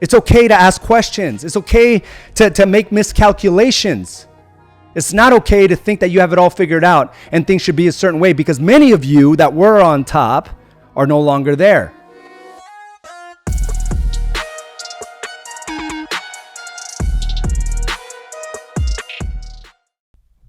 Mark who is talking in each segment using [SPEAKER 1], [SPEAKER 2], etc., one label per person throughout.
[SPEAKER 1] It's okay to ask questions. It's okay to make miscalculations. It's not okay to think that you have it all figured out and things should be a certain way, because many of you that were on top are no longer there.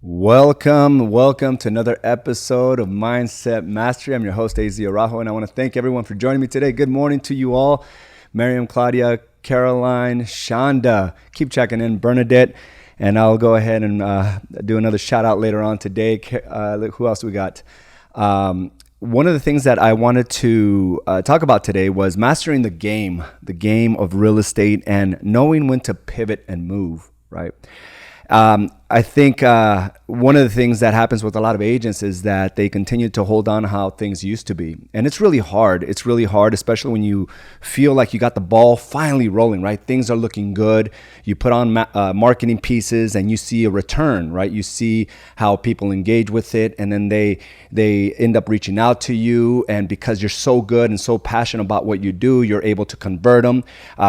[SPEAKER 1] Welcome to another episode of Mindset Mastery. I'm your host, Araujo, and I want to thank everyone for joining me today. Good morning to you all. Miriam, Claudia, Caroline, Shonda, keep checking in, Bernadette, and I'll go ahead and do another shout out later on today. Who else we got? One of the things that I wanted to talk about today was mastering the game of real estate and knowing when to pivot and move, right? I think one of the things that happens with a lot of agents is that they continue to hold on to how things used to be. And it's really hard. It's really hard, especially when you feel like you got the ball finally rolling, right? Things are looking good. You put on marketing pieces and you see a return, right? You see how people engage with it, and then they end up reaching out to you. And because you're so good and so passionate about what you do, you're able to convert them,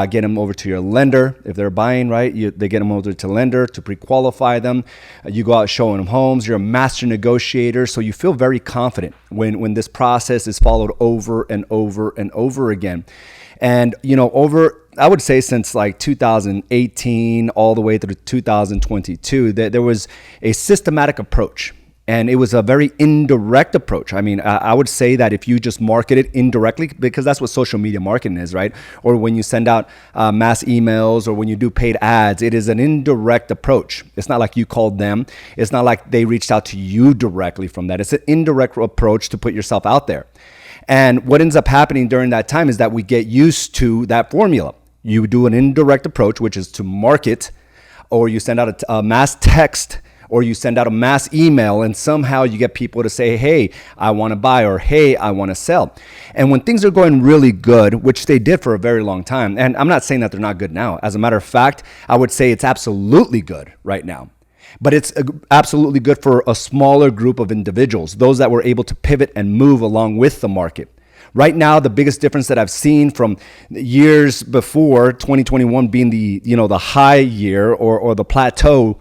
[SPEAKER 1] get them over to your lender. If they're buying, right, they get them over to lender to pre-qualify them. You go out showing them homes. You're a master negotiator, so you feel very confident when this process is followed over and over and over again. And I would say since like 2018 all the way through 2022, that there was a systematic approach. And it was a very indirect approach. I mean, I would say that if you just market it indirectly, because that's what social media marketing is, right? Or when you send out mass emails, or when you do paid ads, it is an indirect approach. It's not like you called them. It's not like they reached out to you directly from that. It's an indirect approach to put yourself out there. And what ends up happening during that time is that we get used to that formula. You do an indirect approach, which is to market, or you send out a mass text, or you send out a mass email, and somehow you get people to say, hey, I want to buy, or hey, I want to sell. And when things are going really good, which they did for a very long time, and I'm not saying that they're not good now. As a matter of fact, I would say it's absolutely good right now. But it's absolutely good for a smaller group of individuals, those that were able to pivot and move along with the market. Right now, the biggest difference that I've seen from years before, 2021 being the high year or the plateau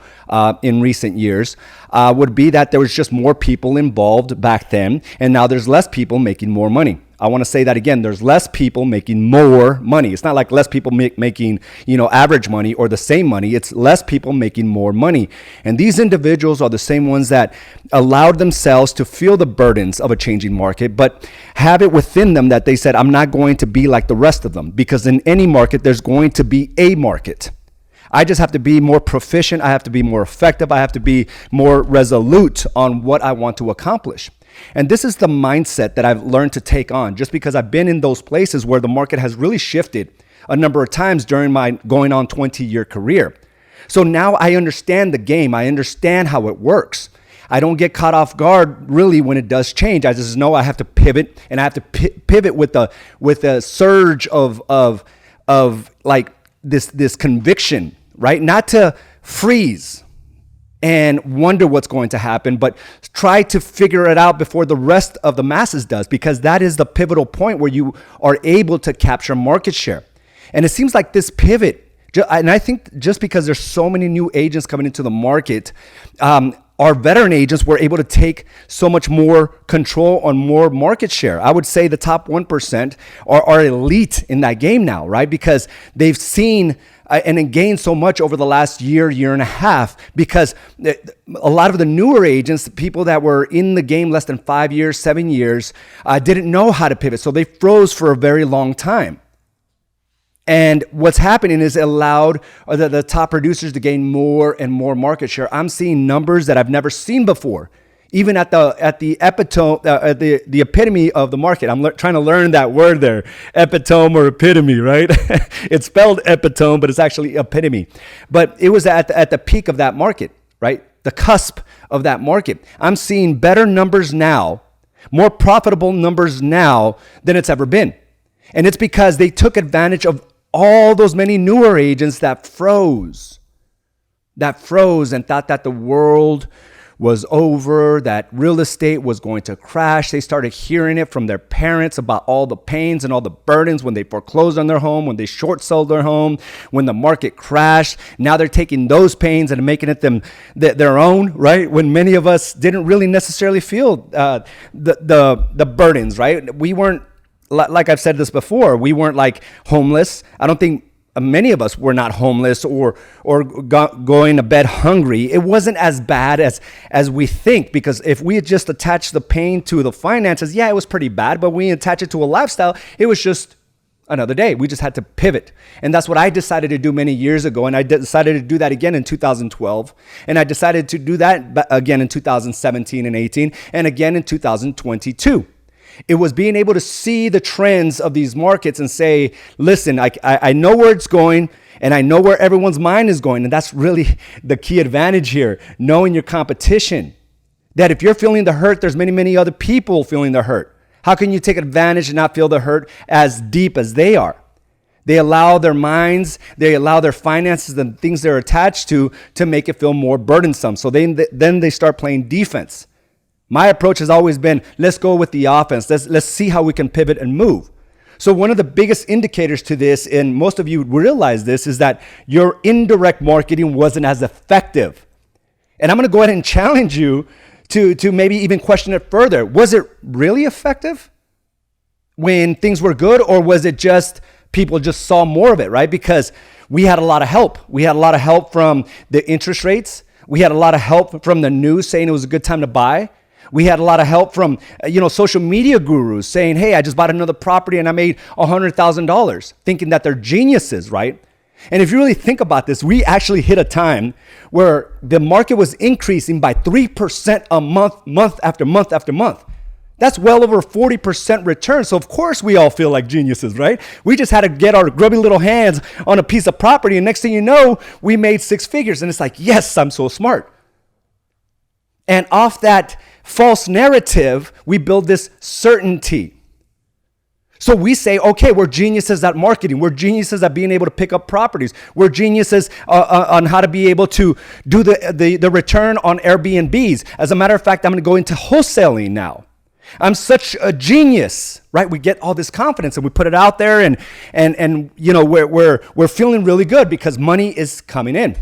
[SPEAKER 1] in recent years, would be that there was just more people involved back then, and now there's less people making more money. I want to say that again. There's less people making more money. It's not like less people making average money or the same money. It's less people making more money. And these individuals are the same ones that allowed themselves to feel the burdens of a changing market, but have it within them that they said, I'm not going to be like the rest of them, because in any market, there's going to be a market. I just have to be more proficient. I have to be more effective. I have to be more resolute on what I want to accomplish. And this is the mindset that I've learned to take on, just because I've been in those places where the market has really shifted a number of times during my going on 20-year career. So now I understand the game. I understand how it works. I don't get caught off guard really when it does change. I just know I have to pivot, and I have to pivot with a surge of like this conviction, right? Not to freeze and wonder what's going to happen, but try to figure it out before the rest of the masses does, because that is the pivotal point where you are able to capture market share. And it seems like this pivot, and I think just because there's so many new agents coming into the market, our veteran agents were able to take so much more control on more market share. I would say the top 1% are elite in that game now, right? Because they've seen and gained so much over the last year and a half, because a lot of the newer agents, people that were in the game less than 5 years, 7 years, didn't know how to pivot. So they froze for a very long time. And what's happening is it allowed the top producers to gain more and more market share. I'm seeing numbers that I've never seen before, even at the epitome, the epitome of the market. I'm trying to learn that word there, epitome or epitome, right? It's spelled epitome, but it's actually epitome. But it was at the peak of that market, right? The cusp of that market. I'm seeing better numbers now, more profitable numbers now than it's ever been. And it's because they took advantage of all those many newer agents that froze and thought that the world was over, that real estate was going to crash. They started hearing it from their parents about all the pains and all the burdens when they foreclosed on their home, when they short sold their home, when the market crashed. Now they're taking those pains and making it their own, right? When many of us didn't really necessarily feel the burdens, right? We weren't, like I've said this before, we weren't like homeless. I don't think many of us were not homeless or going to bed hungry. It wasn't as bad as we think, because if we had just attached the pain to the finances, yeah, it was pretty bad, but we attach it to a lifestyle, it was just another day. We just had to pivot. And that's what I decided to do many years ago. And I decided to do that again in 2012. And I decided to do that again in 2017 and 18, and again in 2022. It was being able to see the trends of these markets and say, listen, I know where it's going, and I know where everyone's mind is going. And that's really the key advantage here, knowing your competition. That if you're feeling the hurt, there's many, many other people feeling the hurt. How can you take advantage and not feel the hurt as deep as they are? They allow their minds, they allow their finances and things they're attached to make it feel more burdensome. So then they start playing defense. My approach has always been, let's go with the offense. Let's see how we can pivot and move. So one of the biggest indicators to this, and most of you realize this, is that your indirect marketing wasn't as effective. And I'm going to go ahead and challenge you to maybe even question it further. Was it really effective when things were good, or was it just people just saw more of it, right? Because we had a lot of help. We had a lot of help from the interest rates. We had a lot of help from the news saying it was a good time to buy. We had a lot of help from, social media gurus saying, hey, I just bought another property and I made $100,000, thinking that they're geniuses, right? And if you really think about this, we actually hit a time where the market was increasing by 3% a month after month after month. That's well over 40% return. So of course we all feel like geniuses, right? We just had to get our grubby little hands on a piece of property, and next thing you know, we made six figures. And it's like, yes, I'm so smart. And off that false narrative, we build this certainty. So we say, okay, we're geniuses at marketing. We're geniuses at being able to pick up properties. We're geniuses on how to be able to do the return on Airbnbs. As a matter of fact, I'm going to go into wholesaling now. I'm such a genius, right? We get all this confidence and we put it out there, and we're feeling really good because money is coming in.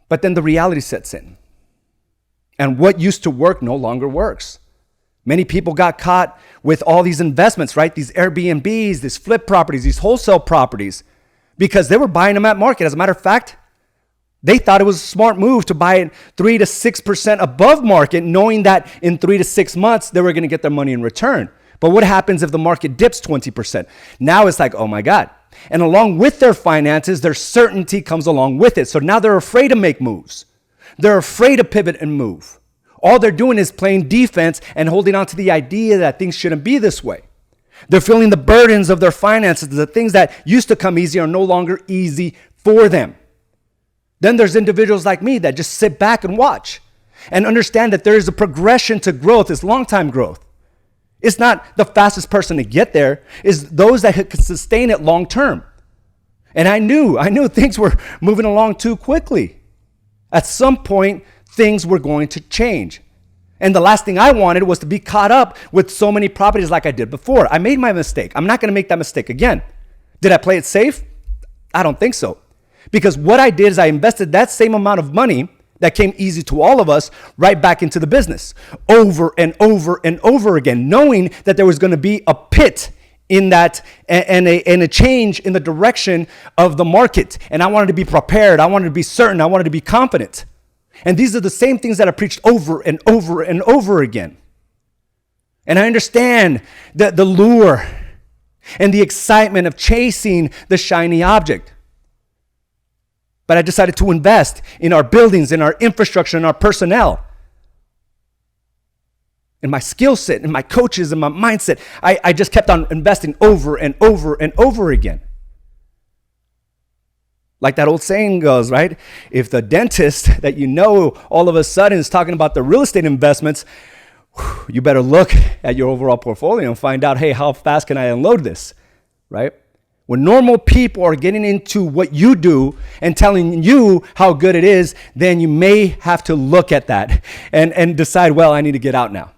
[SPEAKER 1] But then the reality sets in. And what used to work no longer works. Many people got caught with all these investments, right? These Airbnbs, these flip properties, these wholesale properties, because they were buying them at market. As a matter of fact, they thought it was a smart move to buy it 3 to 6% above market, knowing that in 3 to 6 months, they were going to get their money in return. But what happens if the market dips 20%? Now it's like, oh my God. And along with their finances, their certainty comes along with it. So now they're afraid to make moves. They're afraid to pivot and move. All they're doing is playing defense and holding on to the idea that things shouldn't be this way. They're feeling the burdens of their finances. The things that used to come easy are no longer easy for them. Then there's individuals like me that just sit back and watch and understand that there is a progression to growth. It's long-time growth. It's not the fastest person to get there. It's those that can sustain it long-term. And I knew things were moving along too quickly. At some point, things were going to change. And the last thing I wanted was to be caught up with so many properties like I did before. I made my mistake. I'm not going to make that mistake again. Did I play it safe? I don't think so. Because what I did is I invested that same amount of money that came easy to all of us right back into the business over and over and over again, knowing that there was going to be a pit in that and a change in the direction of the market. And I wanted to be prepared. I wanted to be certain. I wanted to be confident. And these are the same things that I preached over and over and over again. And I understand the lure and the excitement of chasing the shiny object. But I decided to invest in our buildings, in our infrastructure, in our personnel, in my skill set, in my coaches, in my mindset. I just kept on investing over and over and over again. Like that old saying goes, right? If the dentist that you know all of a sudden is talking about the real estate investments, you better look at your overall portfolio and find out, hey, how fast can I unload this, right? When normal people are getting into what you do and telling you how good it is, then you may have to look at that and decide, well, I need to get out now.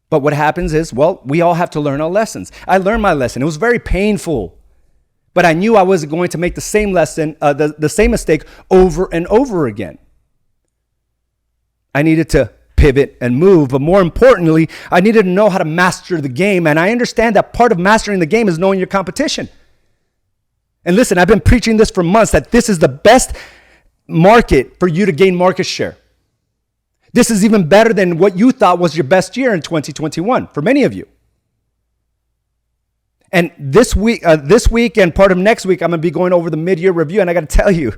[SPEAKER 1] But what happens is, well, we all have to learn our lessons. I learned my lesson. It was very painful, but I knew I wasn't going to make the same lesson, the same mistake over and over again. I needed to pivot and move, but more importantly, I needed to know how to master the game. And I understand that part of mastering the game is knowing your competition. And listen, I've been preaching this for months, that this is the best market for you to gain market share. This is even better than what you thought was your best year in 2021 for many of you. And this week and part of next week, I'm going to be going over the mid-year review. And I got to tell you,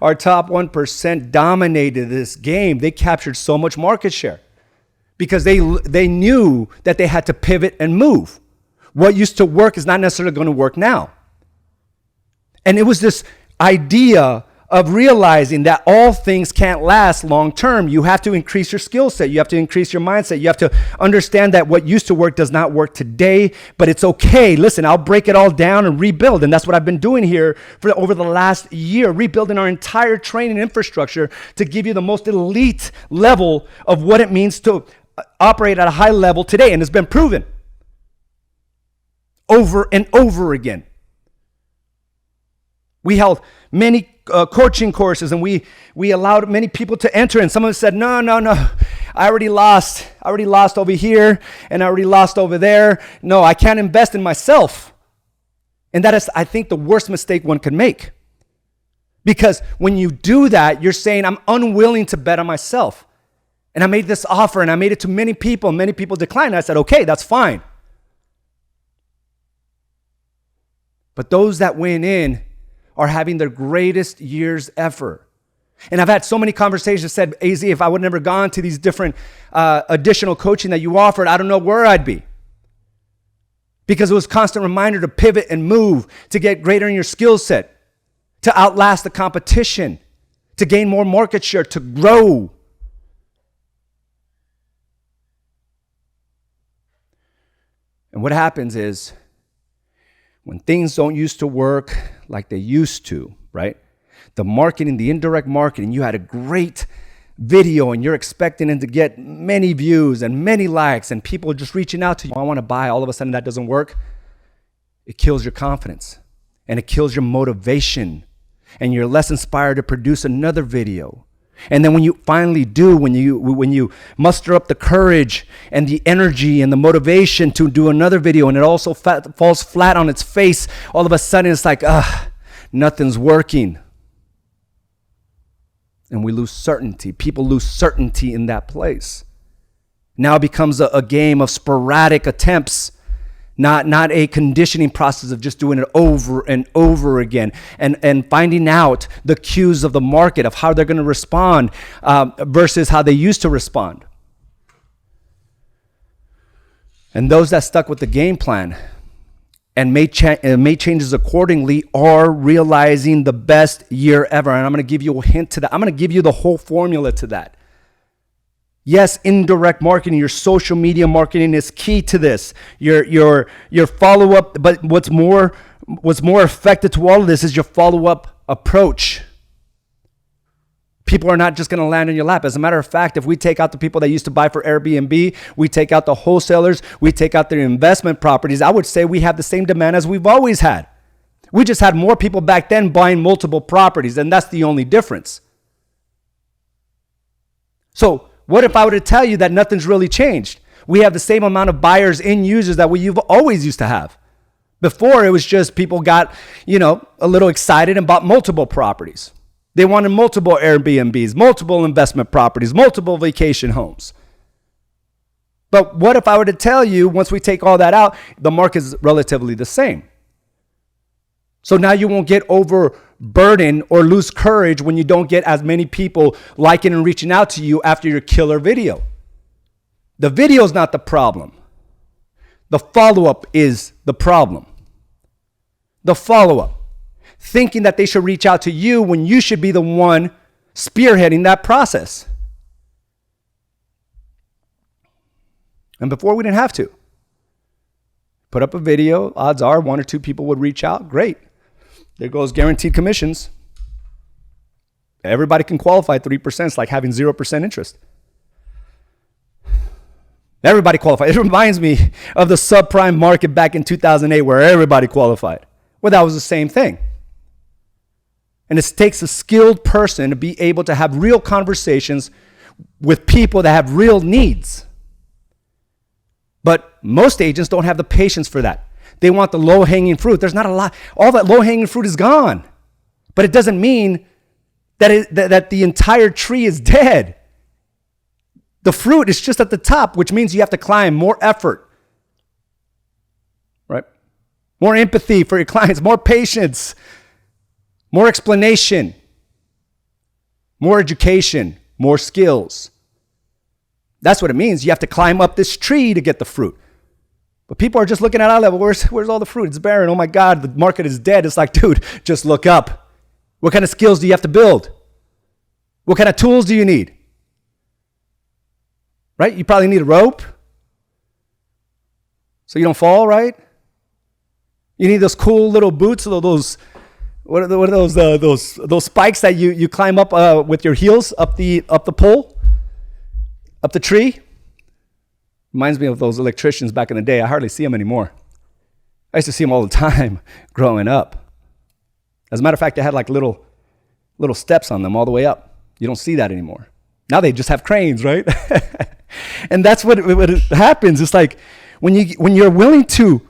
[SPEAKER 1] our top 1% dominated this game. They captured so much market share because they knew that they had to pivot and move. What used to work is not necessarily going to work now. And it was this idea of realizing that all things can't last long term. You have to increase your skill set. You have to increase your mindset. You have to understand that what used to work does not work today, but it's okay. Listen, I'll break it all down and rebuild. And that's what I've been doing here for over the last year, rebuilding our entire training infrastructure to give you the most elite level of what it means to operate at a high level today. And it's been proven over and over again. We held many coaching courses, and we allowed many people to enter, and some of them said, no, I already lost over here, and I already lost over there. No, I can't invest in myself. And that is, I think, the worst mistake one could make. Because when you do that, you're saying, I'm unwilling to bet on myself. And I made this offer, and I made it to many people declined. And I said, okay, that's fine. But those that went in are having their greatest years ever. And I've had so many conversations said, AZ, if I would have never gone to these different additional coaching that you offered, I don't know where I'd be. Because it was a constant reminder to pivot and move, to get greater in your skill set, to outlast the competition, to gain more market share, to grow. And what happens is, when things don't used to work like they used to, right? The marketing, the indirect marketing, you had a great video and you're expecting it to get many views and many likes and people just reaching out to you. I want to buy. All of a sudden that doesn't work. It kills your confidence and it kills your motivation and you're less inspired to produce another video. And then when you finally do, when you muster up the courage and the energy and the motivation to do another video and it also falls flat on its face, all of a sudden it's like, nothing's working. And we lose certainty. People lose certainty in that place. Now it becomes a game of sporadic attempts, not a conditioning process of just doing it over and over again and finding out the cues of the market of how they're going to respond versus how they used to respond. And those that stuck with the game plan and made changes accordingly are realizing the best year ever. And I'm going to give you a hint to that. I'm going to give you the whole formula to that. Yes, indirect marketing, your social media marketing is key to this. Your follow-up, but what's more effective to all of this is your follow-up approach. People are not just going to land in your lap. As a matter of fact, if we take out the people that used to buy for Airbnb, we take out the wholesalers, we take out their investment properties, I would say we have the same demand as we've always had. We just had more people back then buying multiple properties, and that's the only difference. So, what if I were to tell you that nothing's really changed? We have the same amount of buyers and users that we've always used to have. Before, it was just people got, a little excited and bought multiple properties. They wanted multiple Airbnbs, multiple investment properties, multiple vacation homes. But what if I were to tell you, once we take all that out, the market is relatively the same? So now you won't get overburdened or lose courage when you don't get as many people liking and reaching out to you after your killer video. The video is not the problem. The follow-up is the problem. The follow-up. Thinking that they should reach out to you when you should be the one spearheading that process. And before we didn't have to. Put up a video. Odds are 1 or 2 people would reach out. Great. There goes guaranteed commissions. Everybody can qualify 3%. It's like having 0% interest. Everybody qualified. It reminds me of the subprime market back in 2008 where everybody qualified. Well, that was the same thing. And it takes a skilled person to be able to have real conversations with people that have real needs. But most agents don't have the patience for that. They want the low-hanging fruit. There's not a lot. All that low-hanging fruit is gone. But it doesn't mean that the entire tree is dead. The fruit is just at the top, which means you have to climb more effort, right? More empathy for your clients, more patience, more explanation, more education, more skills. That's what it means. You have to climb up this tree to get the fruit. But people are just looking at eye level. Where's all the fruit? It's barren. Oh my God, the market is dead. It's like, dude, just look up. What kind of skills do you have to build? What kind of tools do you need? Right? You probably need a rope so you don't fall, right? You need those cool little boots, those what are those spikes that you climb up with your heels up the pole, up the tree. Reminds me of those electricians back in the day. I hardly see them anymore. I used to see them all the time growing up. As a matter of fact, they had like little steps on them all the way up. You don't see that anymore. Now they just have cranes, right? And that's what happens. It's like when you're willing to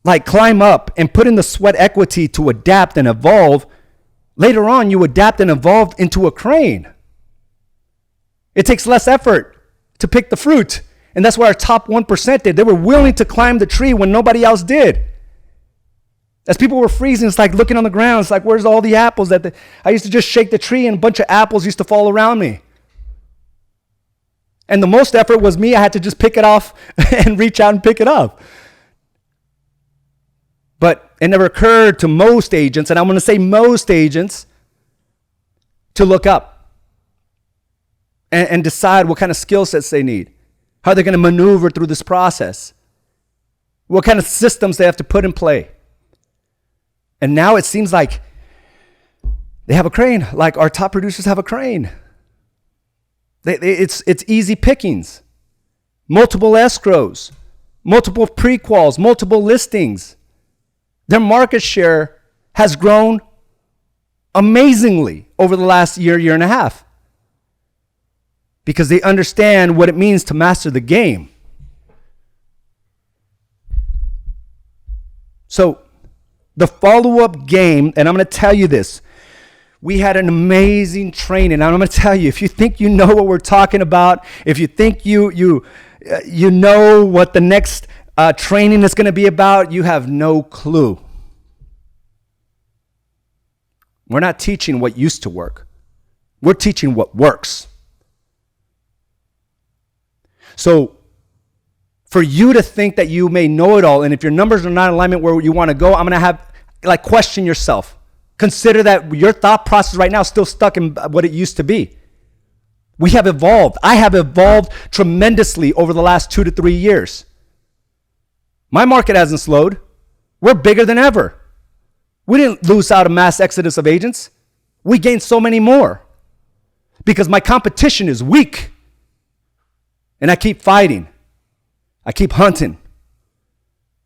[SPEAKER 1] like climb up and put in the sweat equity to adapt and evolve, later on you adapt and evolve into a crane. It takes less effort to pick the fruit. And that's what our top 1% did. They were willing to climb the tree when nobody else did. As people were freezing, it's like looking on the ground. It's like, where's all the apples? I used to just shake the tree and a bunch of apples used to fall around me. And the most effort was me. I had to just pick it off and reach out and pick it up. But it never occurred to most agents, and I'm going to say most agents, to look up and decide what kind of skill sets they need, how they're going to maneuver through this process, what kind of systems they have to put in play. And now it seems like they have a crane, like our top producers have a crane. It's easy pickings, multiple escrows, multiple pre-quals, multiple listings. Their market share has grown amazingly over the last year and a half because they understand what it means to master the game. So the follow-up game, and I'm going to tell you this, we had an amazing training. And I'm going to tell you, if you think you know what we're talking about, if you think you know what the next training is going to be about, you have no clue. We're not teaching what used to work. We're teaching what works. So for you to think that you may know it all, and if your numbers are not in alignment where you want to go, I'm going to have, question yourself. Consider that your thought process right now is still stuck in what it used to be. We have evolved. I have evolved tremendously over the last 2 to 3 years. My market hasn't slowed. We're bigger than ever. We didn't lose out a mass exodus of agents. We gained so many more because my competition is weak. And I keep fighting. I keep hunting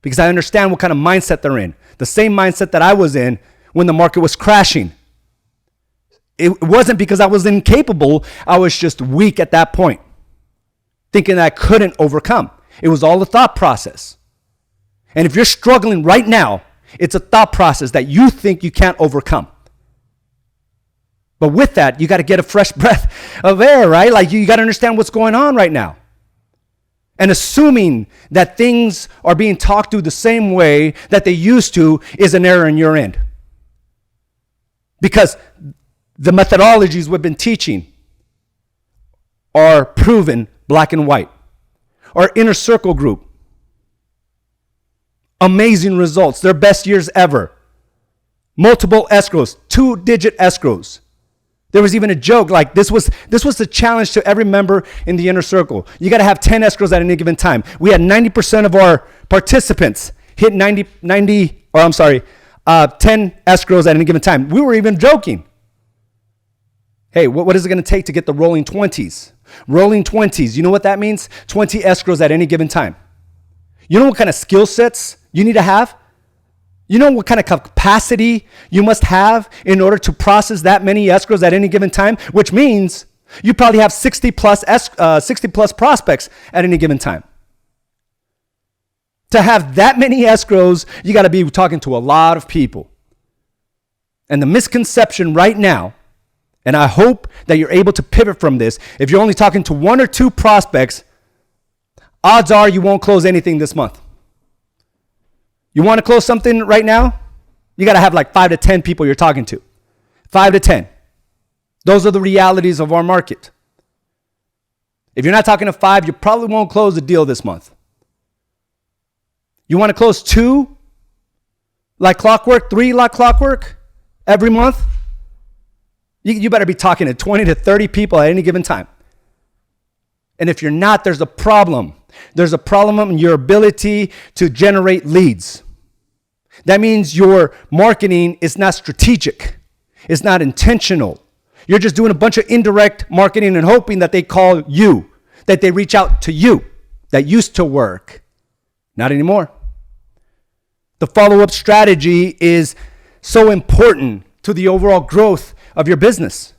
[SPEAKER 1] because I understand what kind of mindset they're in. The same mindset that I was in when the market was crashing. It wasn't because I was incapable. I was just weak at that point, thinking that I couldn't overcome. It was all a thought process. And if you're struggling right now, it's a thought process that you think you can't overcome. But with that, you got to get a fresh breath of air, right? Like you got to understand what's going on right now. And assuming that things are being talked to the same way that they used to is an error in your end. Because the methodologies we've been teaching are proven black and white. Our inner circle group, amazing results, their best years ever. Multiple escrows, 2-digit escrows. There was even a joke like this was the challenge to every member in the inner circle. You got to have 10 escrows at any given time. We had 90% of our participants hit 10 escrows at any given time. We were even joking. Hey, what is it going to take to get the rolling 20s? Rolling 20s, you know what that means? 20 escrows at any given time. You know what kind of skill sets you need to have? You know what kind of capacity you must have in order to process that many escrows at any given time? Which means you probably have 60 plus prospects at any given time. To have that many escrows, you got to be talking to a lot of people. And the misconception right now, and I hope that you're able to pivot from this, if you're only talking to 1 or 2 prospects, odds are you won't close anything this month. You want to close something right now? You got to have like 5 to 10 people you're talking to. 5 to 10. Those are the realities of our market. If you're not talking to 5, you probably won't close a deal this month. You want to close 2 like clockwork, 3 like clockwork every month? You better be talking to 20 to 30 people at any given time. And if you're not, there's a problem. There's a problem in your ability to generate leads. That means your marketing is not strategic. It's not intentional. You're just doing a bunch of indirect marketing and hoping that they call you, that they reach out to you. That used to work. Not anymore. The follow-up strategy is so important to the overall growth of your business.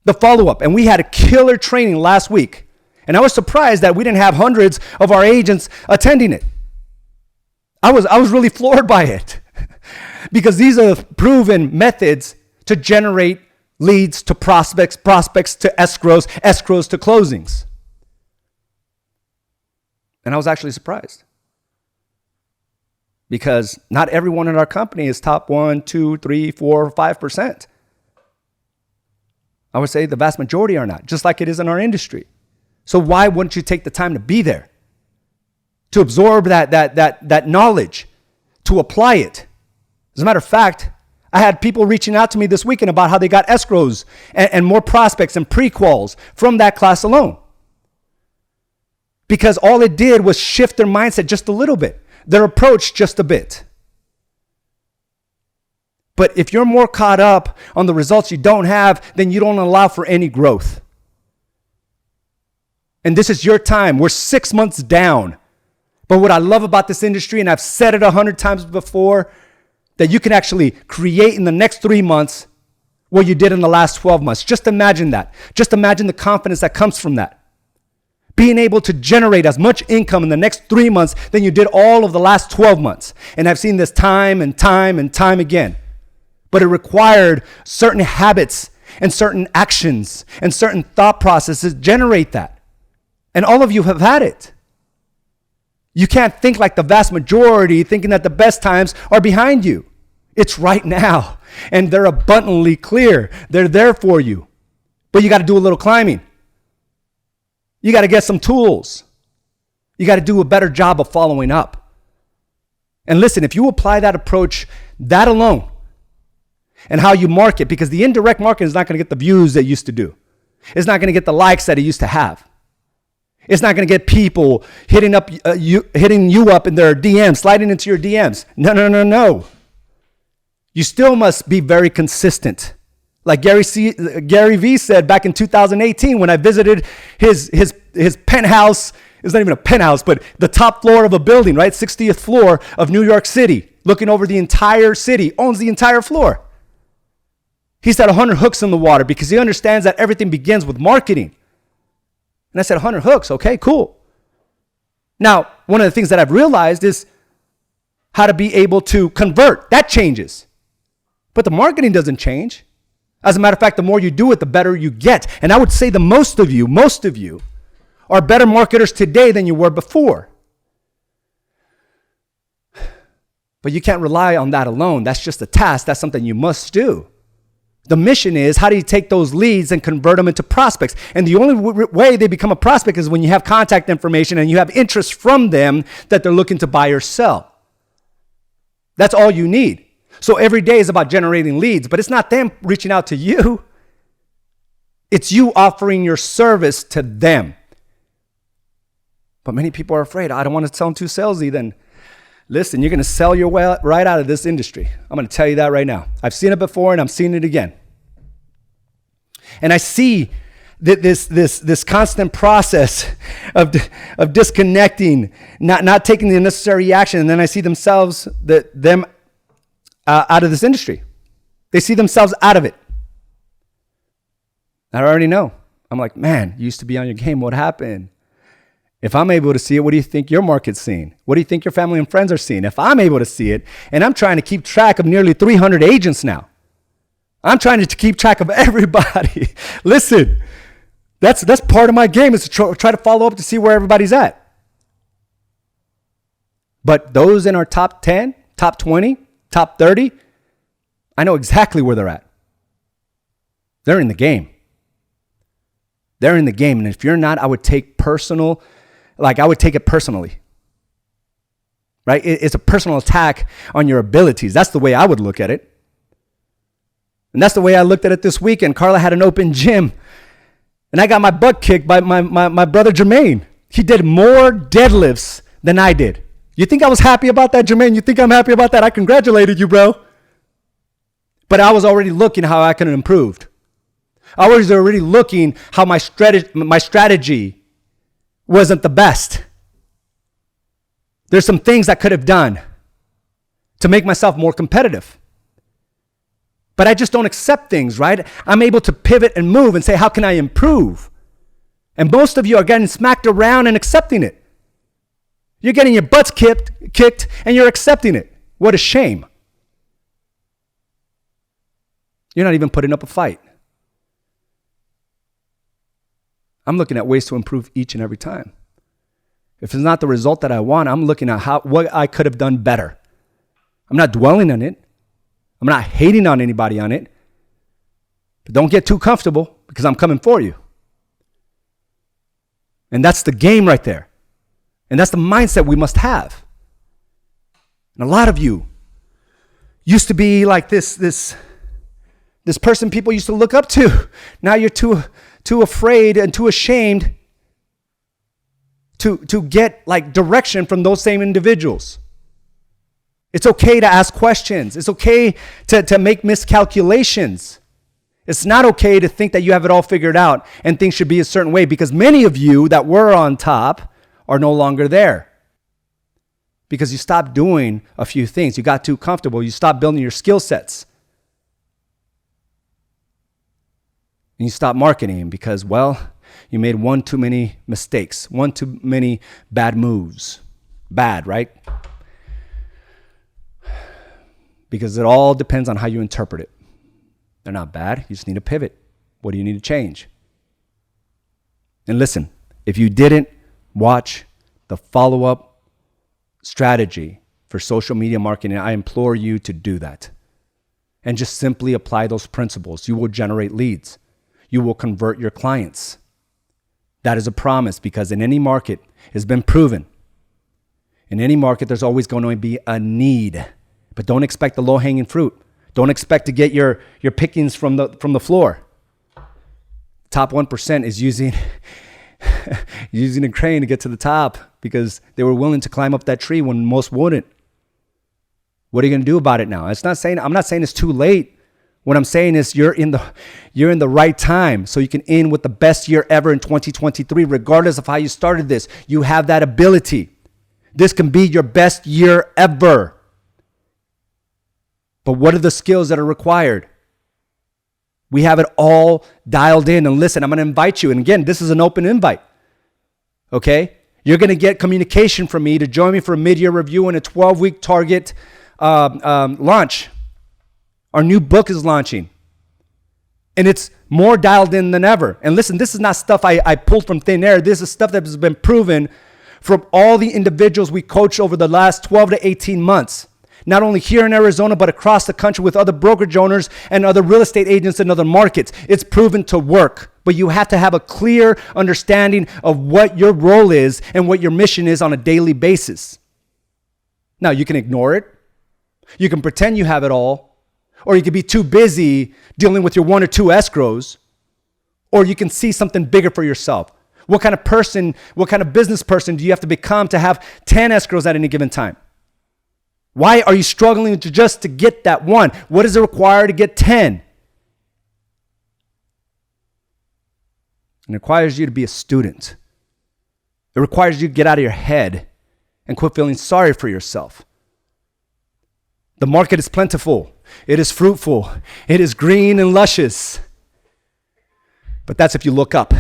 [SPEAKER 1] The follow-up. And we had a killer training last week. And I was surprised that we didn't have hundreds of our agents attending it. I was really floored by it because these are proven methods to generate leads to prospects, prospects to escrows, escrows to closings. And I was actually surprised because not everyone in our company is top 1, 2, 3, 4, 5%. I would say the vast majority are not, just like it is in our industry. So why wouldn't you take the time to be there, to absorb that knowledge, to apply it? As a matter of fact, I had people reaching out to me this weekend about how they got escrows and more prospects and pre-quals from that class alone. Because all it did was shift their mindset just a little bit, their approach just a bit. But if you're more caught up on the results you don't have, then you don't allow for any growth. And this is your time. We're 6 months down. But what I love about this industry, and I've said it 100 times before, that you can actually create in the next 3 months what you did in the last 12 months. Just imagine that. Just imagine the confidence that comes from that. Being able to generate as much income in the next 3 months than you did all of the last 12 months. And I've seen this time and time and time again. But it required certain habits and certain actions and certain thought processes to generate that. And all of you have had it. You can't think like the vast majority, thinking that the best times are behind you. It's right now. And they're abundantly clear. They're there for you. But you got to do a little climbing. You got to get some tools. You got to do a better job of following up. And listen, if you apply that approach, that alone, and how you market, because the indirect market is not going to get the views that it used to do. It's not going to get the likes that it used to have. It's not going to get people hitting you up in their DMs, sliding into your DMs. No. You still must be very consistent. Like Gary V said back in 2018 when I visited his penthouse. It's not even a penthouse, but the top floor of a building, right? 60th floor of New York City, looking over the entire city, owns the entire floor. He said 100 hooks in the water because he understands that everything begins with marketing. And I said, 100 hooks. Okay, cool. Now, one of the things that I've realized is how to be able to convert. That changes. But the marketing doesn't change. As a matter of fact, the more you do it, the better you get. And I would say the most of you are better marketers today than you were before. But you can't rely on that alone. That's just a task. That's something you must do. The mission is, how do you take those leads and convert them into prospects? And the only way they become a prospect is when you have contact information and you have interest from them that they're looking to buy or sell. That's all you need. So every day is about generating leads, but it's not them reaching out to you. It's you offering your service to them. But many people are afraid. I don't want to sound too salesy then. Listen, you're going to sell your way right out of this industry. I'm going to tell you that right now. I've seen it before and I'm seeing it again. And I see this constant process of disconnecting, not taking the necessary action, and then I see them out of this industry. They see themselves out of it. I already know. I'm like, man, you used to be on your game. What happened? If I'm able to see it, what do you think your market's seeing? What do you think your family and friends are seeing? If I'm able to see it, and I'm trying to keep track of nearly 300 agents now. I'm trying to keep track of everybody. Listen, that's part of my game, is to try to follow up to see where everybody's at. But those in our top 10, top 20, top 30, I know exactly where they're at. They're in the game. They're in the game. And if you're not, I would take it personally. Right? It's a personal attack on your abilities. That's the way I would look at it. And that's the way I looked at it this weekend. Carla had an open gym. And I got my butt kicked by my brother Jermaine. He did more deadlifts than I did. You think I was happy about that, Jermaine? You think I'm happy about that? I congratulated you, bro. But I was already looking how I could have improved. I was already looking how my strategy wasn't the best. There's some things I could have done to make myself more competitive. But I just don't accept things, right? I'm able to pivot and move and say, how can I improve? And most of you are getting smacked around and accepting it. You're getting your butts kicked and you're accepting it. What a shame. You're not even putting up a fight. I'm looking at ways to improve each and every time. If it's not the result that I want, I'm looking at what I could have done better. I'm not dwelling on it. I'm not hating on anybody on it. But don't get too comfortable, because I'm coming for you. And that's the game right there. And that's the mindset we must have. And a lot of you used to be like this person people used to look up to. Now you're too afraid and too ashamed to get like direction from those same individuals. It's okay to ask questions. It's okay to make miscalculations. It's not okay to think that you have it all figured out and things should be a certain way, because many of you that were on top are no longer there. Because you stopped doing a few things. You got too comfortable. You stopped building your skill sets. And you stopped marketing because, well, you made one too many mistakes, one too many bad moves. Bad, right? Because it all depends on how you interpret it. They're not bad. You just need to pivot. What do you need to change? And listen, if you didn't watch the follow-up strategy for social media marketing, I implore you to do that. And just simply apply those principles. You will generate leads. You will convert your clients. That is a promise, because in any market, it's been proven. In any market, there's always going to be a need. But don't expect the low-hanging fruit. Don't expect to get your pickings from the floor. Top 1% is using a crane to get to the top because they were willing to climb up that tree when most wouldn't. What are you going to do about it now? I'm not saying it's too late. What I'm saying is you're in the right time, so you can end with the best year ever in 2023, regardless of how you started this. You have that ability. This can be your best year ever. But what are the skills that are required? We have it all dialed in. And listen, I'm going to invite you. And again, this is an open invite. Okay? You're going to get communication from me to join me for a mid-year review and a 12-week target launch. Our new book is launching. And it's more dialed in than ever. And listen, this is not stuff I pulled from thin air. This is stuff that has been proven from all the individuals we coached over the last 12 to 18 months. Not only here in Arizona, but across the country with other brokerage owners and other real estate agents in other markets. It's proven to work, but you have to have a clear understanding of what your role is and what your mission is on a daily basis. Now, you can ignore it. You can pretend you have it all, or you can be too busy dealing with your one or two escrows, or you can see something bigger for yourself. What kind of person, what kind of business person do you have to become to have 10 escrows at any given time? Why are you struggling to get that one? What does it require to get 10? It requires you to be a student. It requires you to get out of your head and quit feeling sorry for yourself. The market is plentiful. It is fruitful. It is green and luscious. But that's if you look up.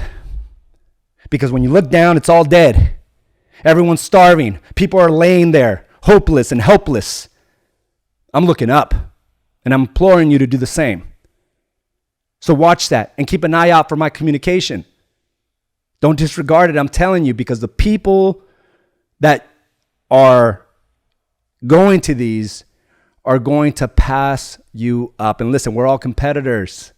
[SPEAKER 1] Because when you look down, it's all dead. Everyone's starving. People are laying there, hopeless and helpless. I'm looking up, and I'm imploring you to do the same. So watch that and keep an eye out for my communication. Don't disregard it, I'm telling you, because the people that are going to these are going to pass you up. And listen, we're all competitors.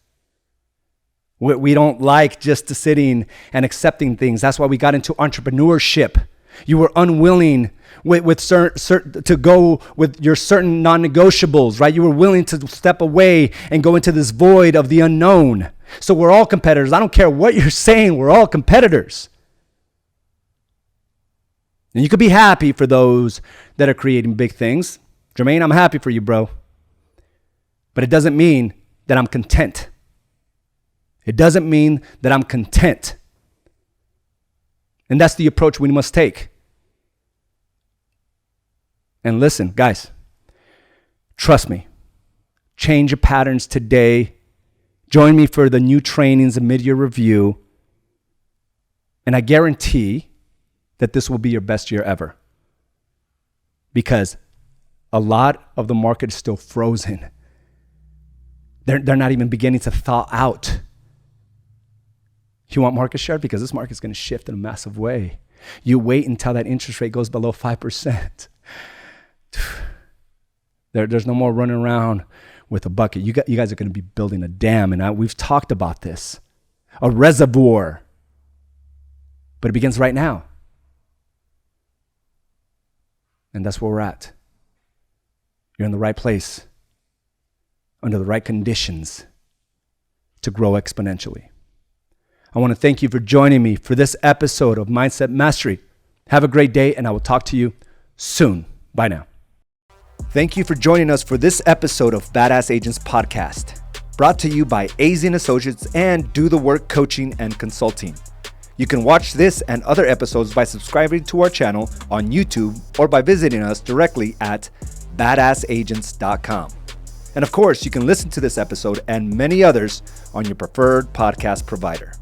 [SPEAKER 1] We don't like just sitting and accepting things. That's why we got into entrepreneurship. You were unwilling to go with your certain non-negotiables, right? You were willing to step away and go into this void of the unknown. So we're all competitors. I don't care what you're saying. We're all competitors. And you could be happy for those that are creating big things. Jermaine, I'm happy for you, bro. But it doesn't mean that I'm content. It doesn't mean that I'm content. And that's the approach we must take. And listen, guys, trust me. Change your patterns today. Join me for the new trainings and mid-year review. And I guarantee that this will be your best year ever. Because a lot of the market is still frozen. They're not even beginning to thaw out. You want market share? Because this market is going to shift in a massive way. You wait until that interest rate goes below 5%. There's no more running around with a bucket. You guys are going to be building a dam, and we've talked about this. A reservoir. But it begins right now. And that's where we're at. You're in the right place, under the right conditions to grow exponentially. I want to thank you for joining me for this episode of Mindset Mastery. Have a great day, and I will talk to you soon. Bye now. Thank you for joining us for this episode of Badass Agents Podcast, brought to you by AZ & Associates and Do the Work Coaching and Consulting. You can watch this and other episodes by subscribing to our channel on YouTube or by visiting us directly at badassagents.com. And of course, you can listen to this episode and many others on your preferred podcast provider.